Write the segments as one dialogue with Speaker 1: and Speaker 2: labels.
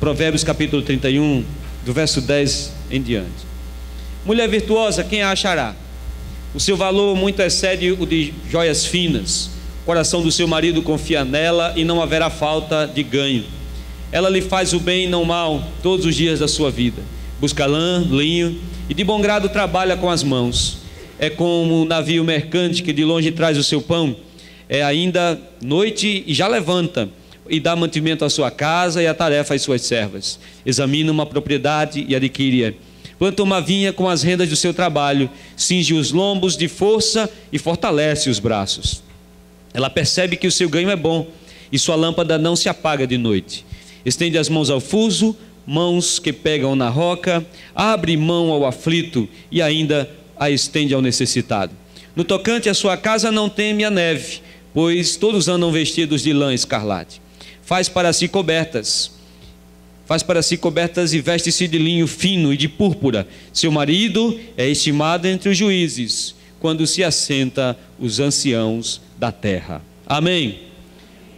Speaker 1: Provérbios capítulo 31, do verso 10 em diante. Mulher virtuosa, quem a achará? O seu valor muito excede o de joias finas. O coração do seu marido confia nela e não haverá falta de ganho. Ela lhe faz o bem e não o mal todos os dias da sua vida. Busca lã, linho e de bom grado trabalha com as mãos. É como um navio mercante que de longe traz o seu pão. É ainda noite e já levanta e dá mantimento à sua casa e a tarefa às suas servas. Examina uma propriedade e adquire-a. Planta uma vinha com as rendas do seu trabalho, cinge os lombos de força e fortalece os braços. Ela percebe que o seu ganho é bom e sua lâmpada não se apaga de noite. Estende as mãos ao fuso, mãos que pegam na roca, abre mão ao aflito e ainda a estende ao necessitado. No tocante à sua casa não teme a neve, pois todos andam vestidos de lã escarlate. Faz para si cobertas e veste-se de linho fino e de púrpura. Seu marido é estimado entre os juízes, quando se assenta os anciãos da terra. Amém.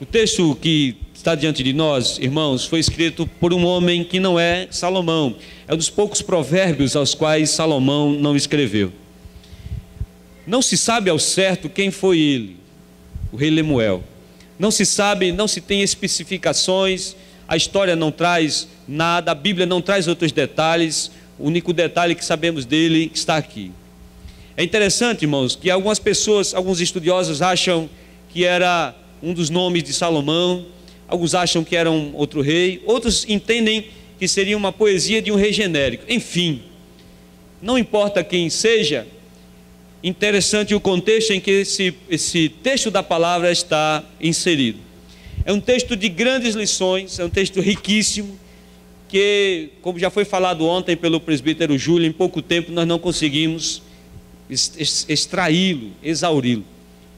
Speaker 1: O texto que está diante de nós, irmãos, foi escrito por um homem que não é Salomão. É um dos poucos provérbios aos quais Salomão não escreveu. Não se sabe ao certo quem foi ele, o rei Lemuel. Não se sabe, não se tem especificações, a história não traz nada, a Bíblia não traz outros detalhes. O único detalhe que sabemos dele está aqui. É interessante, irmãos, que algumas pessoas, alguns estudiosos acham que era um dos nomes de Salomão, alguns acham que era um outro rei, outros entendem que seria uma poesia de um rei genérico. Enfim, não importa quem seja, interessante o contexto em que esse texto da palavra está inserido. É um texto de grandes lições, é um texto riquíssimo, que, como já foi falado ontem pelo presbítero Júlio, em pouco tempo nós não conseguimos extraí-lo, exauri-lo.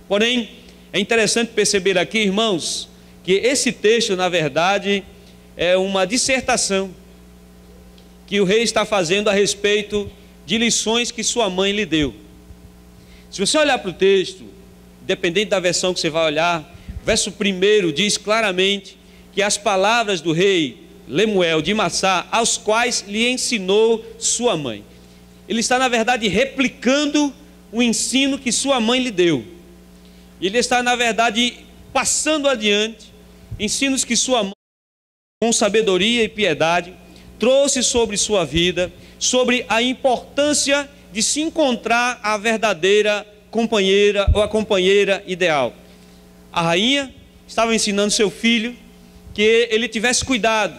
Speaker 1: Porém, é interessante perceber aqui, irmãos, que esse texto, na verdade, é uma dissertação que o rei está fazendo a respeito de lições que sua mãe lhe deu. Se você olhar para o texto, dependendo da versão que você vai olhar, o verso 1 diz claramente que as palavras do rei Lemuel de Massá, aos quais lhe ensinou sua mãe. Ele está, na verdade, replicando o ensino que sua mãe lhe deu. Ele está, na verdade, passando adiante ensinos que sua mãe, com sabedoria e piedade, trouxe sobre sua vida, sobre a importância de se encontrar a verdadeira companheira ou a companheira ideal. A rainha estava ensinando seu filho que ele tivesse cuidado,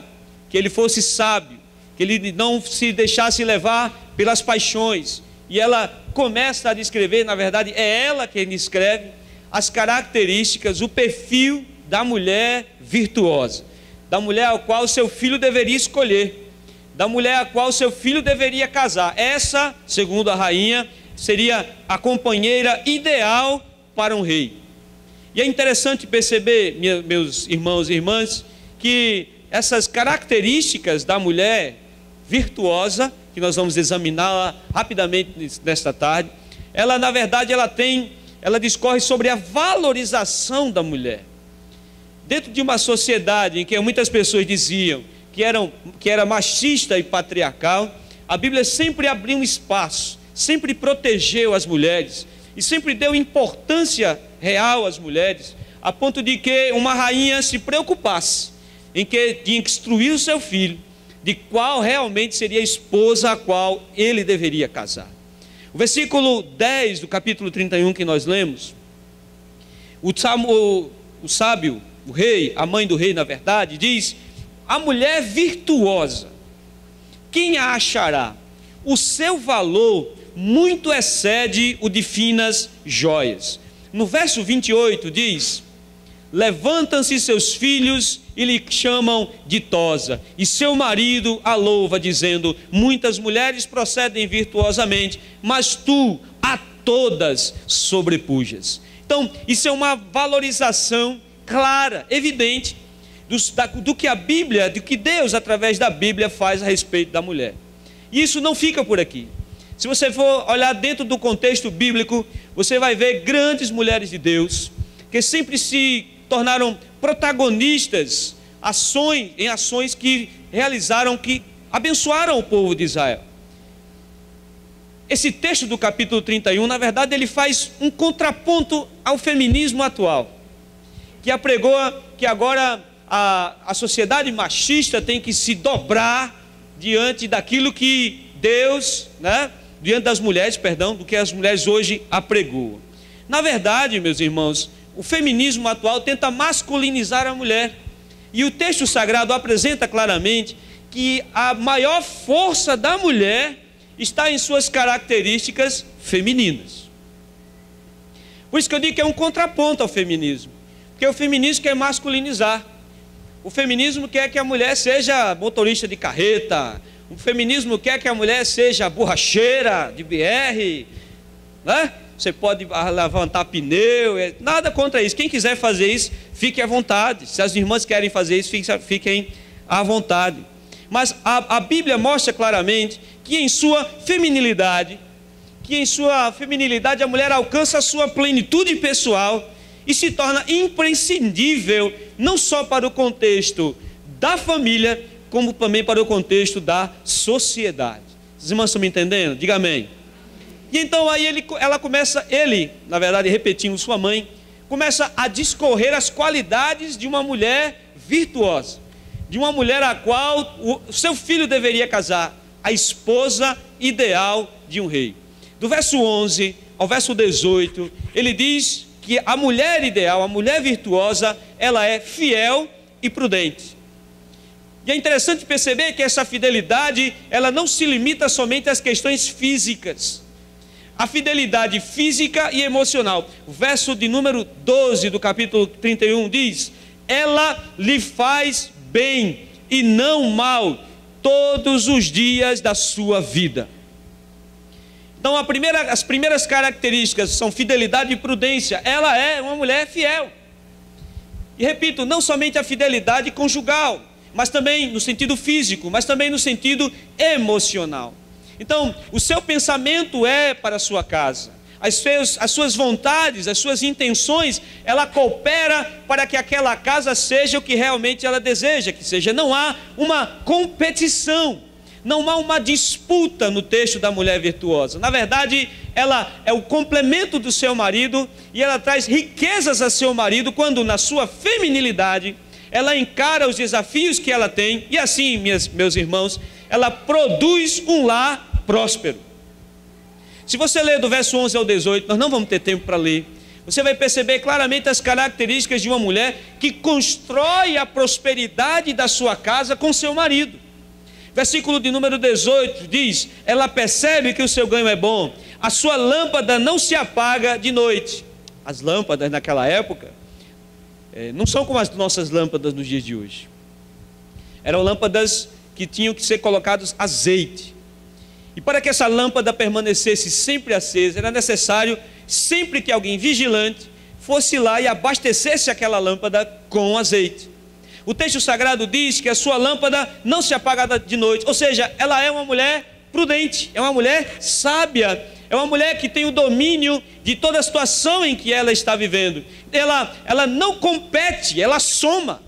Speaker 1: que ele fosse sábio, que ele não se deixasse levar pelas paixões. E ela começa a descrever, na verdade é ela quem descreve as características, o perfil da mulher virtuosa, da mulher a qual seu filho deveria escolher, da mulher a qual seu filho deveria casar. Essa, segundo a rainha, seria a companheira ideal para um rei. E é interessante perceber, meus irmãos e irmãs, que essas características da mulher virtuosa, que nós vamos examiná-la rapidamente nesta tarde, ela, na verdade, ela discorre sobre a valorização da mulher. Dentro de uma sociedade em que muitas pessoas diziam que era machista e patriarcal, a Bíblia sempre abriu um espaço, sempre protegeu as mulheres e sempre deu importância real às mulheres, a ponto de que uma rainha se preocupasse em que tinha que instruir o seu filho de qual realmente seria a esposa a qual ele deveria casar. O versículo 10 do capítulo 31 que nós lemos, o sábio, o rei, a mãe do rei, na verdade, diz: a mulher virtuosa, quem a achará? O seu valor muito excede o de finas joias. No verso 28 diz: levantam-se seus filhos e lhe chamam ditosa, e seu marido a louva, dizendo: muitas mulheres procedem virtuosamente, mas tu a todas sobrepujas. Então, isso é uma valorização clara, evidente, do que a Bíblia, do que Deus, através da Bíblia, faz a respeito da mulher. E isso não fica por aqui. Se você for olhar dentro do contexto bíblico, você vai ver grandes mulheres de Deus, que sempre se tornaram protagonistas ações que realizaram, que abençoaram o povo de Israel. Esse texto do capítulo 31, na verdade, ele faz um contraponto ao feminismo atual, que apregoa que agora a sociedade machista tem que se dobrar diante daquilo que Deus, diante das mulheres, do que as mulheres hoje apregoam. Na verdade, meus irmãos, o feminismo atual tenta masculinizar a mulher. E o texto sagrado apresenta claramente que a maior força da mulher está em suas características femininas. Por isso que eu digo que é um contraponto ao feminismo. Porque o feminismo quer masculinizar. O feminismo quer que a mulher seja motorista de carreta. O feminismo quer que a mulher seja borracheira de BR, Você pode levantar pneu, nada contra isso. Quem quiser fazer isso, fique à vontade. Se as irmãs querem fazer isso, fiquem à vontade. Mas a Bíblia mostra claramente que em sua feminilidade, a mulher alcança a sua plenitude pessoal e se torna imprescindível, não só para o contexto da família, como também para o contexto da sociedade. Os irmãos estão me entendendo? Diga amém. E então aí ele, na verdade, repetindo sua mãe, começa a discorrer as qualidades de uma mulher virtuosa, de uma mulher a qual o seu filho deveria casar, a esposa ideal de um rei. Do verso 11 ao verso 18, ele diz que a mulher ideal, a mulher virtuosa, ela é fiel e prudente. E é interessante perceber que essa fidelidade, ela não se limita somente às questões físicas. A fidelidade física e emocional. O verso de número 12 do capítulo 31 diz: ela lhe faz bem e não mal todos os dias da sua vida. Então as primeiras características são fidelidade e prudência. Ela é uma mulher fiel. E repito, não somente a fidelidade conjugal, mas também no sentido físico, mas também no sentido emocional. Então, o seu pensamento é para a sua casa, as suas vontades, as suas intenções, ela coopera para que aquela casa seja o que realmente ela deseja que seja. Não há uma competição, não há uma disputa no texto da mulher virtuosa. Na verdade, ela é o complemento do seu marido e ela traz riquezas a seu marido quando, na sua feminilidade, ela encara os desafios que ela tem e assim, meus irmãos, ela produz um lar próspero. Se você ler do verso 11 ao 18, nós não vamos ter tempo para ler, você vai perceber claramente as características de uma mulher que constrói a prosperidade da sua casa com seu marido. Versículo de número 18 diz: ela percebe que o seu ganho é bom, a sua lâmpada não se apaga de noite. As lâmpadas naquela época não são como as nossas lâmpadas nos dias de hoje. Eram lâmpadas que tinham que ser colocados azeite. E para que essa lâmpada permanecesse sempre acesa, era necessário, sempre que alguém vigilante fosse lá e abastecesse aquela lâmpada com azeite. O texto sagrado diz que a sua lâmpada não se apaga de noite, ou seja, ela é uma mulher prudente, é uma mulher sábia, é uma mulher que tem o domínio de toda a situação em que ela está vivendo. Ela não compete, ela soma.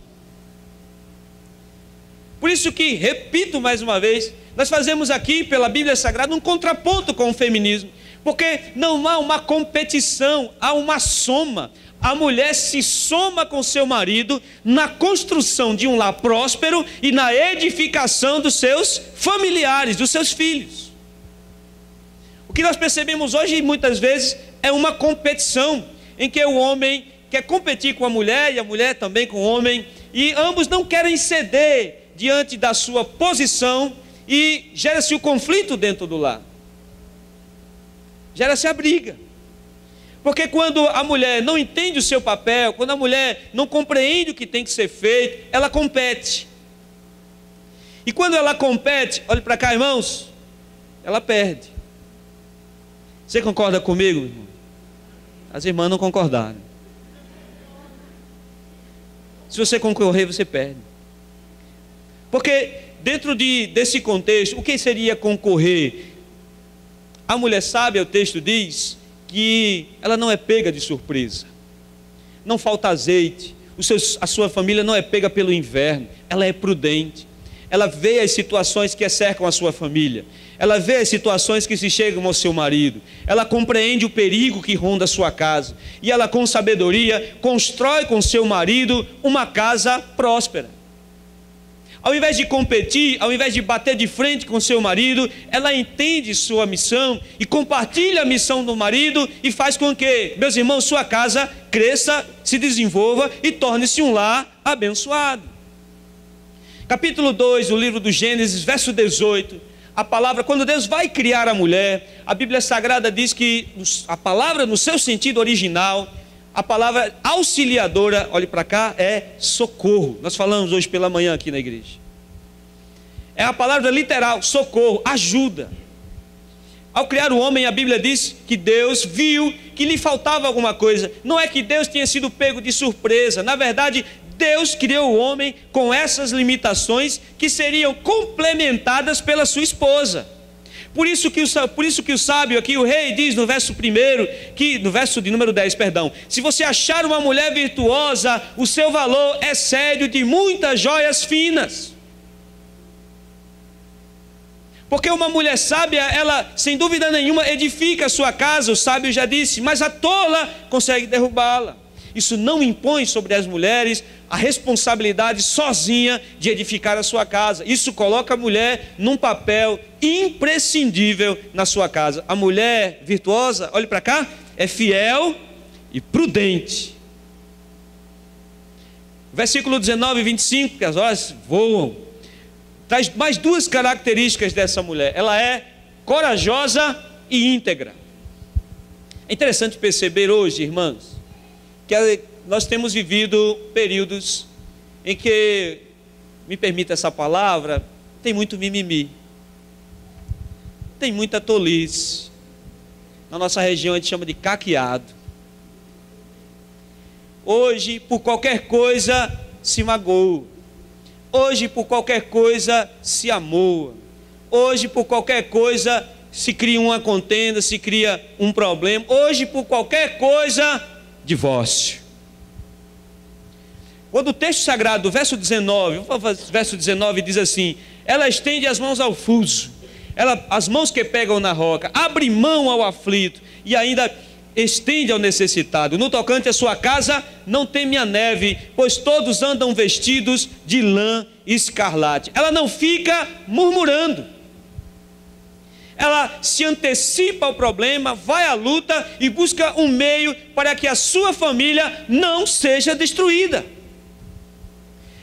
Speaker 1: Por isso que, repito mais uma vez, nós fazemos aqui pela Bíblia Sagrada um contraponto com o feminismo, porque não há uma competição, há uma soma. A mulher se soma com seu marido na construção de um lar próspero e na edificação dos seus familiares, dos seus filhos. O que nós percebemos hoje muitas vezes é uma competição em que o homem quer competir com a mulher e a mulher também com o homem, e ambos não querem ceder diante da sua posição, e gera-se o conflito dentro do lar, gera-se a briga, porque quando a mulher não entende o seu papel, quando a mulher não compreende o que tem que ser feito, ela compete, e quando ela compete, olhe para cá, irmãos, ela perde. Você concorda comigo, irmão? As irmãs não concordaram. Se você concorrer, você perde, porque dentro desse contexto, o que seria concorrer? A mulher sábia, o texto diz, que ela não é pega de surpresa. Não falta azeite. a sua família não é pega pelo inverno, ela é prudente. Ela vê as situações que cercam a sua família. Ela vê as situações que se chegam ao seu marido. Ela compreende o perigo que ronda a sua casa. E ela, com sabedoria, constrói com seu marido uma casa próspera. Ao invés de competir, ao invés de bater de frente com seu marido, ela entende sua missão e compartilha a missão do marido e faz com que, meus irmãos, sua casa cresça, se desenvolva e torne-se um lar abençoado. Capítulo 2 do livro do Gênesis, verso 18, a palavra, quando Deus vai criar a mulher, a Bíblia Sagrada diz que a palavra no seu sentido original, a palavra auxiliadora, olhe para cá, é socorro. Nós falamos hoje pela manhã aqui na igreja. É a palavra literal, socorro, ajuda. Ao criar o homem, a Bíblia diz que Deus viu que lhe faltava alguma coisa. Não é que Deus tinha sido pego de surpresa. Na verdade, Deus criou o homem com essas limitações que seriam complementadas pela sua esposa. Por isso que o sábio aqui, o rei, diz no verso 1, no verso de número 10, perdão: se você achar uma mulher virtuosa, o seu valor excede o de muitas joias finas. Porque uma mulher sábia, ela, sem dúvida nenhuma, edifica a sua casa, o sábio já disse, mas a tola consegue derrubá-la. Isso não impõe sobre as mulheres a responsabilidade sozinha de edificar a sua casa. Isso coloca a mulher num papel imprescindível na sua casa. A mulher virtuosa, olhe para cá, é fiel e prudente. Versículo 19 e 25, que as horas voam, traz mais duas características dessa mulher. Ela é corajosa e íntegra. É interessante perceber hoje, irmãos, que nós temos vivido períodos em que, me permita essa palavra, tem muito mimimi, tem muita tolice. Na nossa região a gente chama de caqueado. Hoje, por qualquer coisa, se magoa. Hoje, por qualquer coisa, se amoa. Hoje, por qualquer coisa, se cria uma contenda, se cria um problema. Hoje, por qualquer coisa, divórcio. Quando o texto sagrado, do verso 19, verso 19 diz assim: ela estende as mãos ao fuso, as mãos que pegam na roca, abre mão ao aflito e ainda estende ao necessitado. No tocante à sua casa, não teme a neve, pois todos andam vestidos de lã escarlate. Ela não fica murmurando. Ela se antecipa ao problema, vai à luta e busca um meio para que a sua família não seja destruída.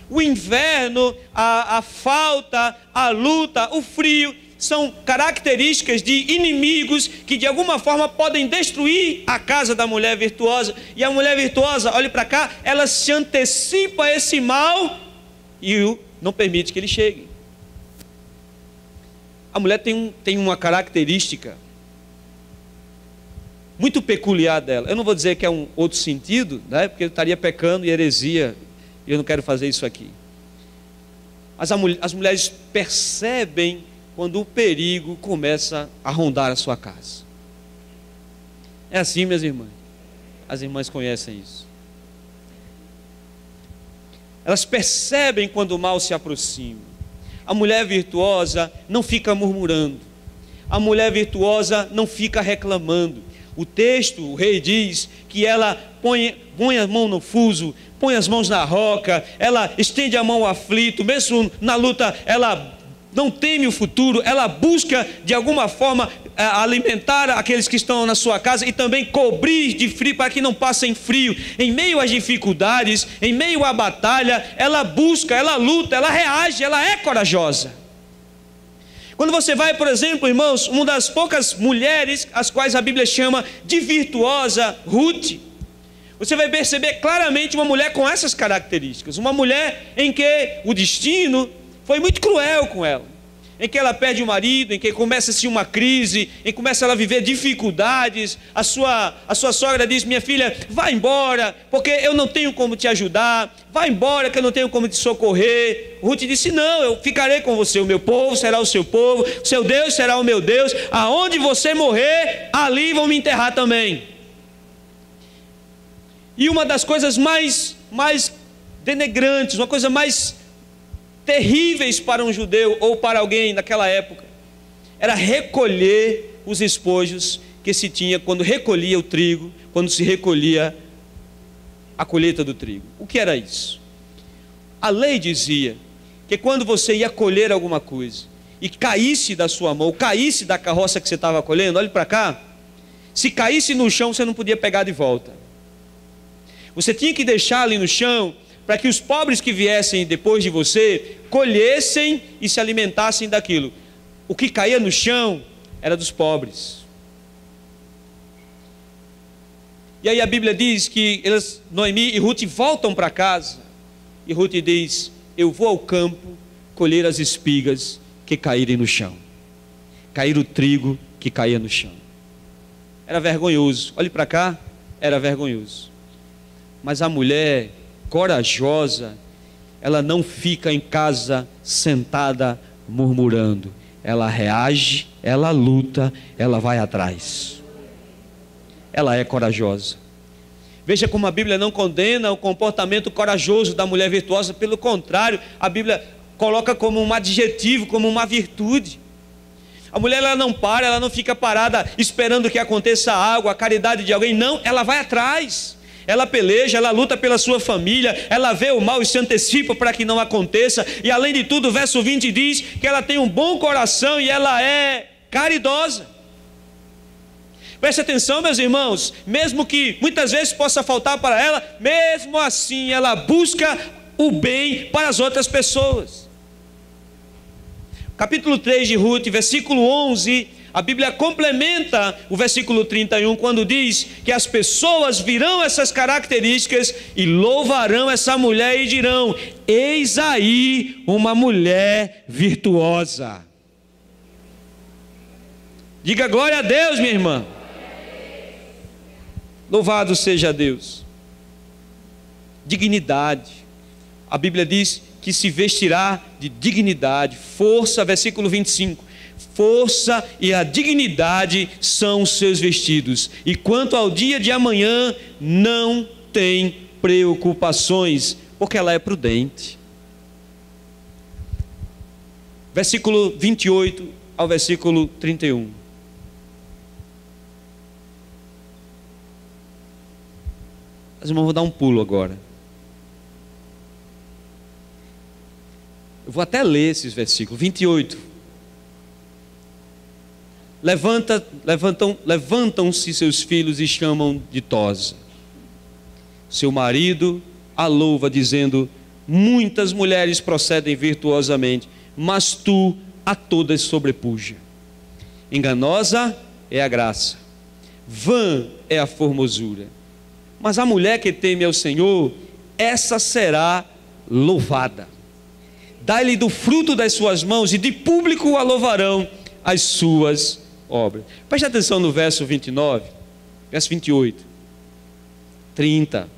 Speaker 1: O inverno, a falta, a luta, o frio são características de inimigos que de alguma forma podem destruir a casa da mulher virtuosa. E a mulher virtuosa, olhe para cá, ela se antecipa a esse mal e não permite que ele chegue. A mulher tem uma característica muito peculiar dela. Eu não vou dizer que é um outro sentido, né? Porque eu estaria pecando em heresia, e eu não quero fazer isso aqui. Mas as mulheres percebem quando o perigo começa a rondar a sua casa. É assim, minhas irmãs. As irmãs conhecem isso. Elas percebem quando o mal se aproxima. A mulher virtuosa não fica murmurando. A mulher virtuosa não fica reclamando. O texto, o rei diz que ela põe a mão no fuso, põe as mãos na roca, ela estende a mão ao aflito, mesmo na luta, ela não teme o futuro, ela busca de alguma forma alimentar aqueles que estão na sua casa e também cobrir de frio para que não passem frio. Em meio às dificuldades, em meio à batalha, ela busca, ela luta, ela reage, ela é corajosa. Quando você vai, por exemplo, irmãos, uma das poucas mulheres as quais a Bíblia chama de virtuosa, Ruth, você vai perceber claramente uma mulher com essas características, uma mulher em que o destino foi muito cruel com ela, em que ela perde o marido, em que começa-se uma crise, em que começa ela a viver dificuldades. A sua sogra diz: minha filha, vá embora, porque eu não tenho como te ajudar, vá embora que eu não tenho como te socorrer. Ruth disse: não, eu ficarei com você, o meu povo será o seu povo, o seu Deus será o meu Deus, aonde você morrer, ali vão me enterrar também. E uma das coisas mais denegrantes, uma coisa mais terríveis para um judeu ou para alguém naquela época, era recolher os espojos que se tinha quando recolhia o trigo, quando se recolhia a colheita do trigo. O que era isso? A lei dizia que quando você ia colher alguma coisa e caísse da sua mão, caísse da carroça que você estava colhendo, olhe para cá, se caísse no chão você não podia pegar de volta. Você tinha que deixar ali no chão para que os pobres que viessem depois de você colhessem e se alimentassem daquilo. O que caía no chão era dos pobres. E aí a Bíblia diz que Noemi e Ruth voltam para casa. E Ruth diz: eu vou ao campo colher as espigas que caírem no chão. Cair o trigo que caía no chão. Era vergonhoso. Olhe para cá, era vergonhoso. Mas a mulher corajosa, ela não fica em casa sentada murmurando. Ela reage, ela luta, ela vai atrás. Ela é corajosa. Veja como a Bíblia não condena o comportamento corajoso da mulher virtuosa. Pelo contrário, a Bíblia coloca como um adjetivo, como uma virtude. A mulher, ela não para, ela não fica parada esperando que aconteça algo, a caridade de alguém. Não, ela vai atrás. Ela peleja, ela luta pela sua família, ela vê o mal e se antecipa para que não aconteça. E além de tudo, o verso 20 diz que ela tem um bom coração e ela é caridosa. Preste atenção, meus irmãos, mesmo que muitas vezes possa faltar para ela, mesmo assim ela busca o bem para as outras pessoas. Capítulo 3 de Ruth, versículo 11, a Bíblia complementa o versículo 31, quando diz que as pessoas virão essas características e louvarão essa mulher e dirão: eis aí uma mulher virtuosa. Diga glória a Deus, minha irmã. Louvado seja Deus. Dignidade. A Bíblia diz que se vestirá de dignidade, força, versículo 25. Força e a dignidade são os seus vestidos. E quanto ao dia de amanhã, não tem preocupações, porque ela é prudente. Versículo 28 ao versículo 31. Mas, irmão, vou dar um pulo agora. Eu vou até ler esses versículos. 28. Levantam-se seus filhos e chamam de Tosa. Seu marido a louva, dizendo: muitas mulheres procedem virtuosamente, mas tu a todas sobrepuja. Enganosa é a graça, vã é a formosura. Mas a mulher que teme ao Senhor, essa será louvada. Dai-lhe do fruto das suas mãos, e de público a louvarão as suas obras. Preste atenção no verso 29, verso 28, 30,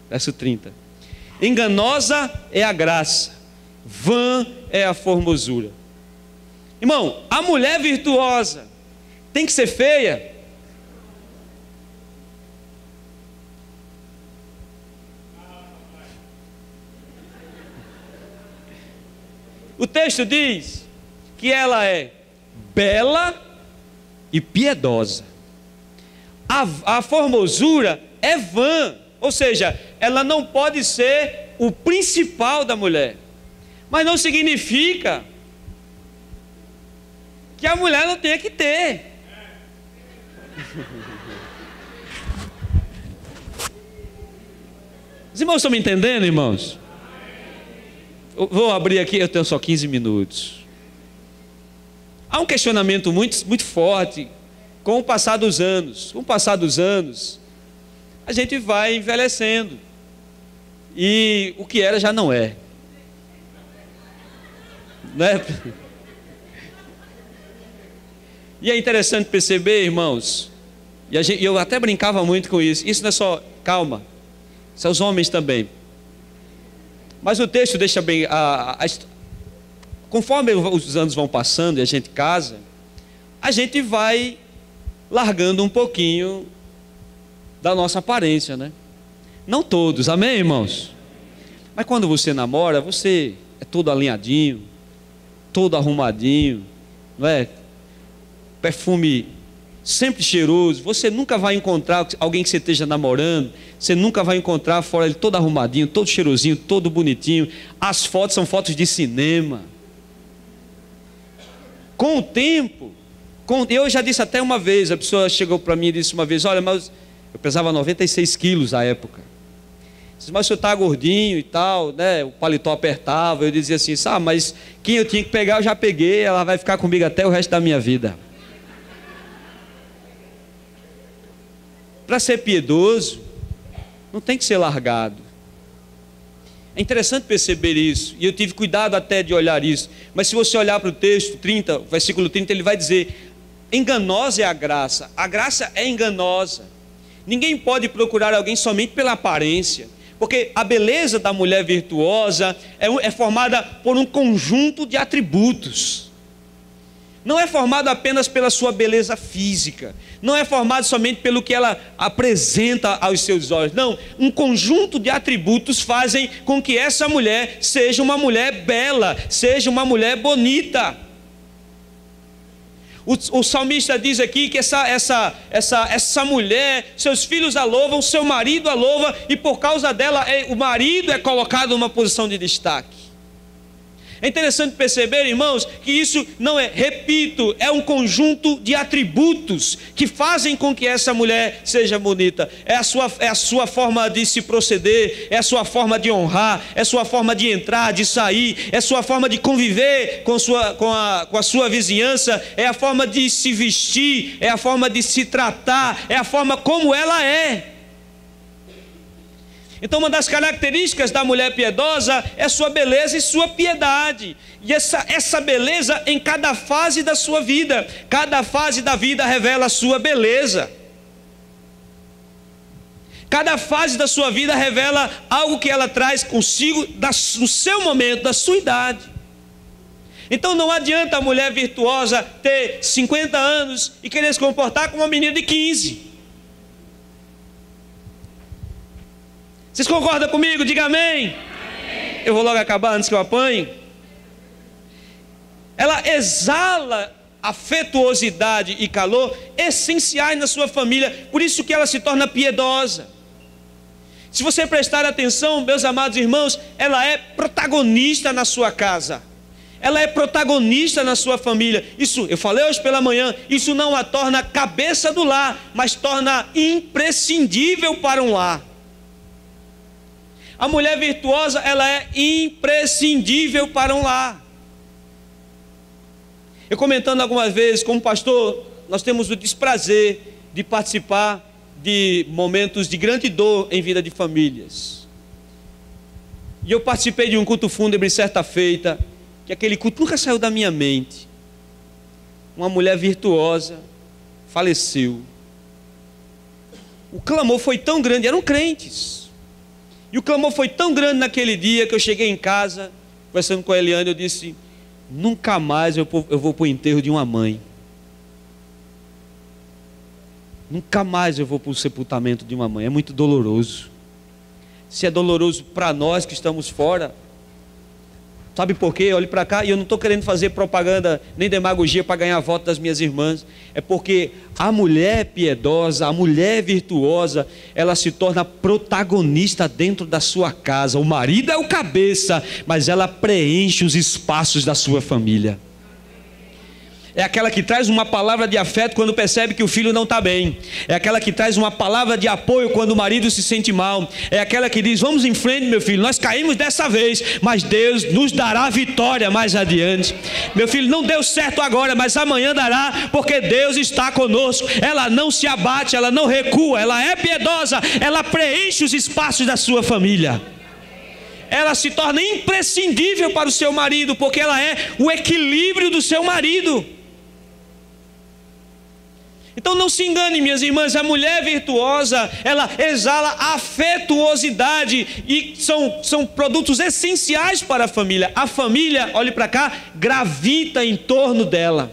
Speaker 1: verso 30. Enganosa é a graça, vã é a formosura. Irmão, a mulher virtuosa tem que ser feia? O texto diz que ela é bela e piedosa. A formosura é vã, ou seja, ela não pode ser o principal da mulher. Mas não significa que a mulher não tenha que ter. Os irmãos estão me entendendo, irmãos? Eu vou abrir aqui, eu tenho só 15 minutos. Há um questionamento muito forte com o passar dos anos. Com o passar dos anos, a gente vai envelhecendo. E o que era já não é. Né? E é interessante perceber, irmãos, e eu até brincava muito com isso. Isso não é só, calma, são os homens também. Mas o texto deixa bem, conforme os anos vão passando e a gente casa, a gente vai largando um pouquinho da nossa aparência, né? Não todos, amém, irmãos? Mas quando você namora, você é todo alinhadinho, todo arrumadinho, não é? Perfume sempre cheiroso. Você nunca vai encontrar alguém que você esteja namorando, você nunca vai encontrar fora ele todo arrumadinho, todo cheirosinho, todo bonitinho. As fotos são fotos de cinema. Com o tempo, eu já disse até uma vez, a pessoa chegou para mim e disse uma vez: olha, mas eu pesava 96 quilos à época. Disse, mas o senhor está gordinho e tal, né? O paletó apertava. Eu dizia assim: mas quem eu tinha que pegar eu já peguei, ela vai ficar comigo até o resto da minha vida. Para ser piedoso, não tem que ser largado. É interessante perceber isso, e eu tive cuidado até de olhar isso. Mas se você olhar para o texto 30, versículo 30, ele vai dizer: enganosa é a graça é enganosa. Ninguém pode procurar alguém somente pela aparência, porque a beleza da mulher virtuosa é formada por um conjunto de atributos. Não é formado apenas pela sua beleza física, não é formado somente pelo que ela apresenta aos seus olhos. Não, um conjunto de atributos fazem com que essa mulher seja uma mulher bela, seja uma mulher bonita. O salmista diz aqui que essa mulher, seus filhos a louvam, seu marido a louva, e por causa dela o marido é colocado numa posição de destaque. É interessante perceber, irmãos, que isso não é, repito, é um conjunto de atributos que fazem com que essa mulher seja bonita. É a sua forma de se proceder, é a sua forma de honrar, é a sua forma de entrar, de sair, é a sua forma de conviver com a sua vizinhança, é a forma de se vestir, é a forma de se tratar, é a forma como ela é. Então, uma das características da mulher piedosa é sua beleza e sua piedade. E essa beleza em cada fase da sua vida. Cada fase da vida revela a sua beleza. Cada fase da sua vida revela algo que ela traz consigo no seu momento, da sua idade. Então não adianta a mulher virtuosa ter 50 anos e querer se comportar como uma menina de 15. Vocês concordam comigo? Diga amém. Amém. Eu vou logo acabar antes que eu apanhe. Ela exala afetuosidade e calor essenciais na sua família. Por isso que ela se torna piedosa. Se você prestar atenção, meus amados irmãos, ela é protagonista na sua casa. Ela é protagonista na sua família. Isso, eu falei hoje pela manhã, isso não a torna cabeça do lar, mas torna imprescindível para um lar. A mulher virtuosa, ela é imprescindível para um lar. Eu comentando algumas vezes, como pastor, nós temos o desprazer de participar de momentos de grande dor em vida de famílias. E eu participei de um culto fúnebre certa feita, que aquele culto nunca saiu da minha mente. Uma mulher virtuosa faleceu. O clamor foi tão grande, eram crentes. E o clamor foi tão grande naquele dia que eu cheguei em casa, conversando com a Eliane, eu disse: nunca mais eu vou para o enterro de uma mãe. Nunca mais eu vou para o sepultamento de uma mãe. É muito doloroso. Se é doloroso para nós que estamos fora, sabe por quê? Olhe para cá, e eu não estou querendo fazer propaganda nem demagogia para ganhar voto das minhas irmãs. É porque a mulher piedosa, a mulher virtuosa, ela se torna protagonista dentro da sua casa. O marido é o cabeça, mas ela preenche os espaços da sua família. É aquela que traz uma palavra de afeto quando percebe que o filho não está bem. É aquela que traz uma palavra de apoio quando o marido se sente mal. É aquela que diz: vamos em frente, meu filho, nós caímos dessa vez, mas Deus nos dará vitória mais adiante. Meu filho, não deu certo agora, mas amanhã dará, porque Deus está conosco. Ela não se abate, ela não recua, ela é piedosa, ela preenche os espaços da sua família. Ela se torna imprescindível para o seu marido, porque ela é o equilíbrio do seu marido. Então não se engane, minhas irmãs, a mulher virtuosa, ela exala afetuosidade, e são produtos essenciais para a família. A família, olhe para cá, gravita em torno dela.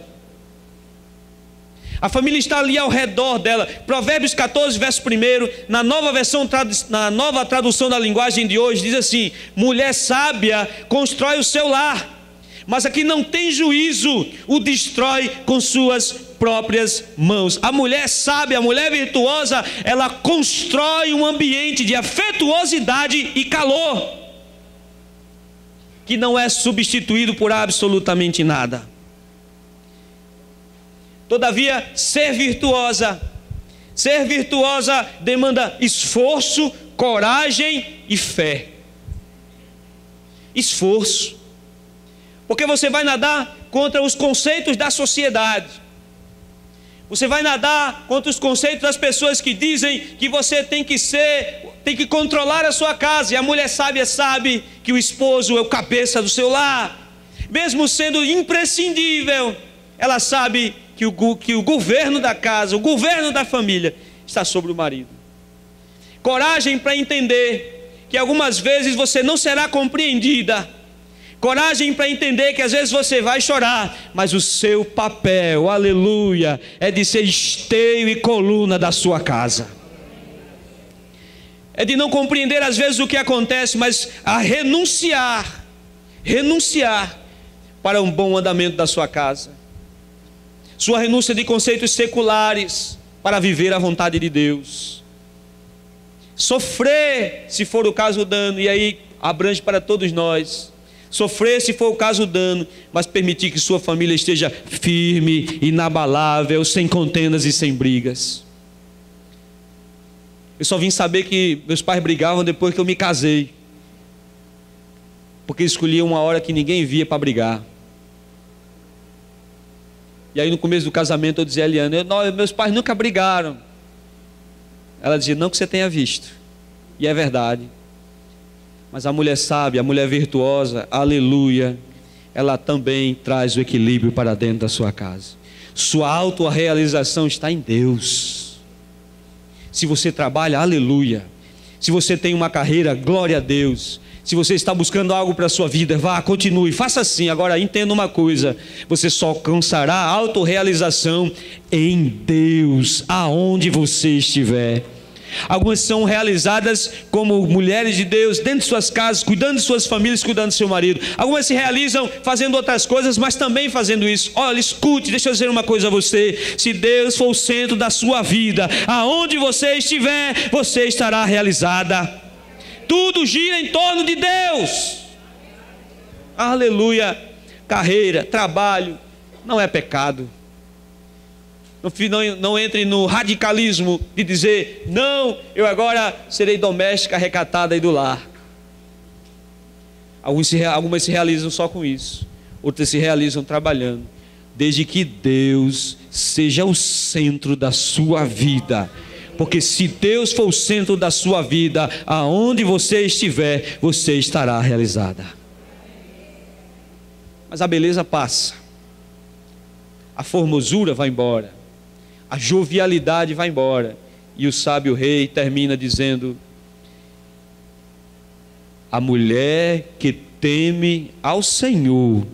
Speaker 1: A família está ali ao redor dela. Provérbios 14, verso 1, na nova tradução da linguagem de hoje, diz assim: mulher sábia constrói o seu lar, mas a que não tem juízo o destrói com suas próprias mãos. A mulher sábia, a mulher virtuosa, ela constrói um ambiente de afetuosidade e calor, que não é substituído por absolutamente nada. Todavia, ser virtuosa demanda esforço, coragem e fé. Esforço, porque você vai nadar contra os conceitos da sociedade. Você vai nadar contra os conceitos das pessoas que dizem que você tem que controlar a sua casa. E a mulher sábia sabe que o esposo é o cabeça do seu lar. Mesmo sendo imprescindível, ela sabe que o governo da casa, o governo da família está sobre o marido. Coragem para entender que algumas vezes você não será compreendida. Coragem para entender que às vezes você vai chorar, mas o seu papel, aleluia, é de ser esteio e coluna da sua casa. É de não compreender às vezes o que acontece, mas a renunciar para um bom andamento da sua casa. Sua renúncia de conceitos seculares para viver a vontade de Deus. Sofrer, se for o caso, o dano, e aí abrange para todos nós. Sofrer, se for o caso, o dano, mas permitir que sua família esteja firme, inabalável, sem contendas e sem brigas. Eu só vim saber que meus pais brigavam depois que eu me casei, porque escolhiam uma hora que ninguém via para brigar. E aí no começo do casamento eu dizia a Eliana: meus pais nunca brigaram. Ela dizia: não que você tenha visto. E é verdade. Mas a mulher sábia, a mulher virtuosa, aleluia, ela também traz o equilíbrio para dentro da sua casa. Sua autorrealização está em Deus. Se você trabalha, aleluia. Se você tem uma carreira, glória a Deus. Se você está buscando algo para a sua vida, vá, continue, faça assim. Agora entenda uma coisa: você só alcançará a autorrealização em Deus, aonde você estiver. Algumas são realizadas como mulheres de Deus, dentro de suas casas, cuidando de suas famílias, cuidando do seu marido. Algumas se realizam fazendo outras coisas, mas também fazendo isso. Olha, escute, deixa eu dizer uma coisa a você: se Deus for o centro da sua vida, aonde você estiver, você estará realizada. Tudo gira em torno de Deus. Aleluia. Carreira, trabalho, não é pecado. Não entre no radicalismo de dizer: não, eu agora serei doméstica recatada e do lar. Algumas se realizam só com isso, outras se realizam trabalhando, desde que Deus seja o centro da sua vida. Porque se Deus for o centro da sua vida, aonde você estiver, você estará realizada. Mas a beleza passa, a formosura vai embora, a jovialidade vai embora, e o sábio rei termina dizendo: a mulher que teme ao Senhor,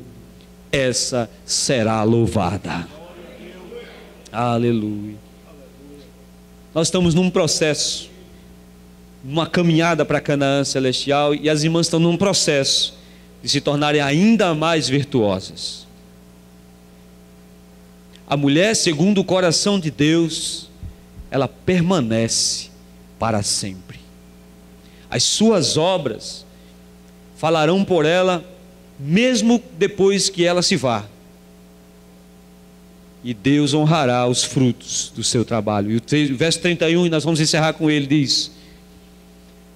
Speaker 1: essa será louvada. Aleluia. Nós estamos num processo, numa caminhada para Canaã celestial, e as irmãs estão num processo de se tornarem ainda mais virtuosas. A mulher, segundo o coração de Deus, ela permanece para sempre. As suas obras falarão por ela, mesmo depois que ela se vá. E Deus honrará os frutos do seu trabalho. E o verso 31, e nós vamos encerrar com ele, diz: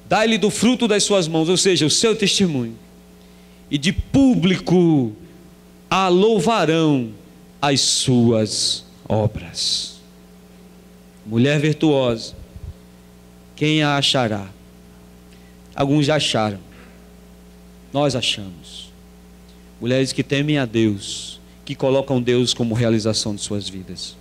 Speaker 1: dá-lhe do fruto das suas mãos, ou seja, o seu testemunho, e de público a louvarão as suas obras. Mulher virtuosa, quem a achará? Alguns já acharam, nós achamos. Mulheres que temem a Deus, que colocam Deus como realização de suas vidas.